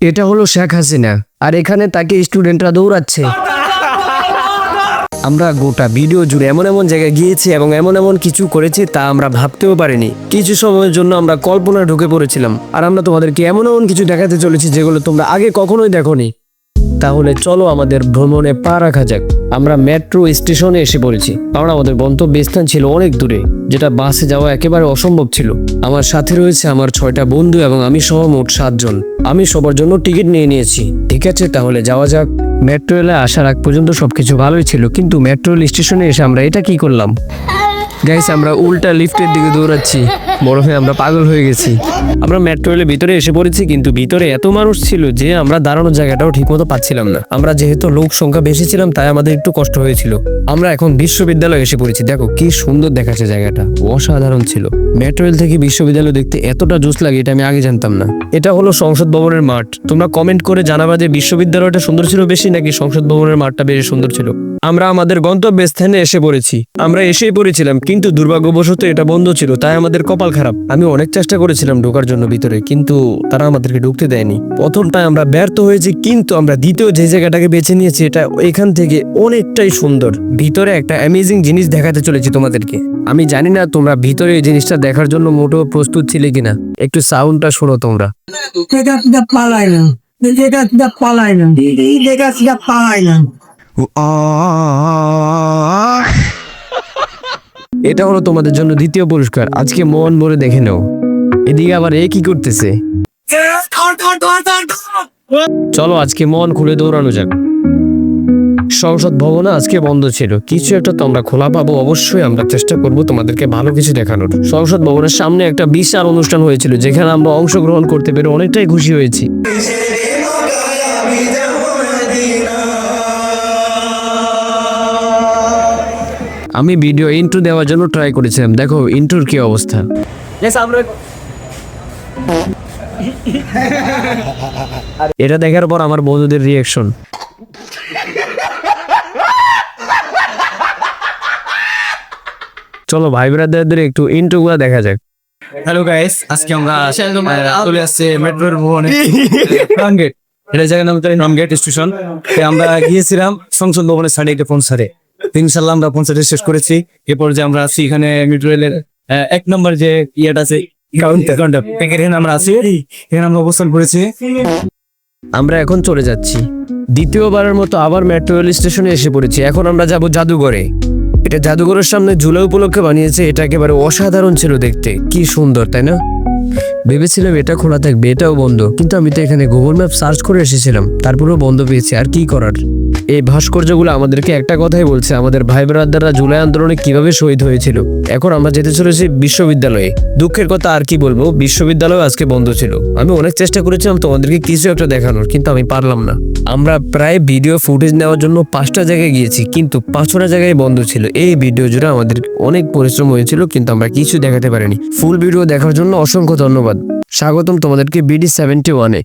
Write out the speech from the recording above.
এটা হলো শেখ হাসিনা, আর এখানে তাকে স্টুডেন্টরা দৌড়াচ্ছে। আমরা গোটা ভিডিও জুড়ে এমন এমন জায়গায় গিয়েছি এবং এমন এমন কিছু করেছি তা আমরা ভাবতেও পারিনি। কিছু সময়ের জন্য আমরা কল্পনায় ঢুকে পড়েছিলাম, আর আমরা তোমাদেরকে এমন এমন কিছু দেখাতে চলেছি যেগুলো তোমরা আগে কখনোই দেখোনি। তাহলে চলো আমাদের ভ্রমণে পা রাখা যাক। আমরা মেট্রো স্টেশনে এসে পড়েছি, কারণ আমাদের গন্তব্যস্থান ছিল অনেক দূরে, যেটা বাসে যাওয়া একেবারে অসম্ভব ছিল। আমার সাথে রয়েছে আমার 6টা বন্ধু এবং আমি সহ মোট 7 জন। আমি সবার জন্য টিকিট নিয়ে নিয়েছি। ঠিক আছে, তাহলে যাওয়া যাক। মেট্রো রেলে আসার আগ পর্যন্ত সবকিছু ভালোই ছিল, কিন্তু মেট্রো রেল স্টেশনে এসে আমরা এটা কি করলাম গাইস? আমরা উল্টা লিফটের দিকে দৌড়াচ্ছি। বড় হয়ে আমরা পাগল হয়ে গেছি। আমরা মেট্রো রেলের ভিতরে এসে পড়েছি, কিন্তু ভিতরে এত মানুষ ছিল যে আমরা দাঁড়ানোর জায়গাটাও ঠিকমতো পাচ্ছিলাম না। আমরা যেহেতু লোক সংখ্যা বেশি ছিলাম, তাই আমাদের একটু কষ্ট হয়েছিল। আমরা এখন বিশ্ববিদ্যালয়ে এসে পড়েছি। দেখো কি সুন্দর দেখাচ্ছে জায়গাটা, অসাধারণ ছিল। মেট্রো রেল থেকে বিশ্ববিদ্যালয় দেখতে এতটা জোশ লাগে এটা আমি আগে জানতাম না। এটা হলো সংসদ ভবনের মাঠ। তোমরা কমেন্ট করে জানাবা যে বিশ্ববিদ্যালয়টা সুন্দর ছিল বেশি নাকি সংসদ ভবনের মাঠটা বেশি সুন্দর ছিল। আমরা আমাদের গন্তব্যস্থানে এসে পড়েছি। আমরা এসেই পড়েছিলাম, কিন্তু দুর্ভাগ্যবশত এটা বন্ধ ছিল, তাই আমাদের কপাল খারাপ। আমি অনেক চেষ্টা করেছিলাম ঢোকার জন্য ভিতরে, কিন্তু তারা আমাদেরকে ঢুকতে দেয়নি। প্রথমটায় আমরা ব্যর্থ হয়েছি, কিন্তু আমরা দ্বিতীয় যে জায়গাটাকে বেছে নিয়েছি এটা এখান থেকে অনেকটাই সুন্দর। ভিতরে একটা অ্যামেজিং জিনিস দেখাতে চলেছি তোমাদেরকে। আমি জানি না তোমরা ভিতরে এই জিনিসটা দেখার জন্য মোটেও প্রস্তুত ছিলে কিনা। একটু সাউন্ডটা শোনো তোমরা। এটা হলো তোমাদের জন্য দ্বিতীয় পুরস্কার। আজকে মন ভরে দেখে নাও। এদিকে আবার এ কি করতেছে? চলো আজকে মন খুলে দৌড়ানো যাক। সংসদ ভবন আজকে বন্ধ ছিল, কিছু একটা তো আমরা খোলা পাবো অবশ্যই। আমরা চেষ্টা করব তোমাদেরকে ভালো কিছু দেখানোর। সংসদ ভবনের সামনে একটা বিশাল অনুষ্ঠান হয়েছিল, যেখানে আমরা অংশগ্রহণ করতে পেরে অনেকটাই খুশি হয়েছি। আমি ভিডিও ইন্ট্রো দেওয়ার জন্য ট্রাই করেছিলাম। দেখো ইন্ট্রোর কি অবস্থা। এটা দেখার পর আমার বন্ধুদের রিয়াকশন। চলো ভাই ব্রাদারদের একটু ইন্ট্রো গুলা দেখা যাক। হ্যালো গাইস, আজকে আমরা চলে আসছে মেট্রোর ভবনে রামগেট। এটা জায়গার নাম রামগেট স্টেশন। আমরা গিয়েছিলাম সংসদ ভবনের সাইডে একটা পৌঁছাতে। ইনশাল্লাহ আমরা পৌঁছাতে শেষ করেছি। এরপর যে আমরা আছি এখানে মেট্রো রেলের 1 নম্বর যে ইয়েটা আছে কাউন্টার, এখানে আমরা আছি, এখানে আমরা অবস্থান করেছি। আমরা এখন চলে যাচ্ছি। দ্বিতীয়বারের মতো আবার মেট্রো রেল স্টেশনে এসে পড়েছি। এখন আমরা যাব জাদুঘরে। এটা জাদুঘরের সামনে জুলাই উপলক্ষে বানিয়েছে। এটা একেবারে অসাধারণ ছিল দেখতে, কি সুন্দর তাই না? ভেবেছিলাম এটা খোলা থাকবে, এটাও বন্ধ, কিন্তু আমি তো এখানে গুগল ম্যাপ সার্চ করে এসেছিলাম, তারপরেও বন্ধ পেয়েছি। আর কি করার। এই ভাস্কর্যগুলো আমাদেরকে একটা কথাই বলছে, আমাদের ভাই ব্রাদাররা জুলাই আন্দোলনে কিভাবে শহীদ হয়েছিল। এখন আমরা যেতে চলেছি বিশ্ববিদ্যালয়ে। দুঃখের কথা আর কি বলবো, বিশ্ববিদ্যালয় আজকে বন্ধ ছিল। আমি অনেক চেষ্টা করেছিলাম তোমাদেরকে কিছু একটা দেখানোর, কিন্তু আমি পারলাম না। আমরা প্রায় ভিডিও ফুটেজ নেওয়ার জন্য 5টা জায়গায় গিয়েছি, কিন্তু 5টা জায়গায় বন্ধ ছিল। এই ভিডিও জুড়ে আমাদের অনেক পরিশ্রম হয়েছিল, কিন্তু আমরা কিছু দেখাতে পারিনি। ফুল ভিডিও দেখার জন্য অসংখ্য ধন্যবাদ। স্বাগতম তোমাদেরকে BD71-এ।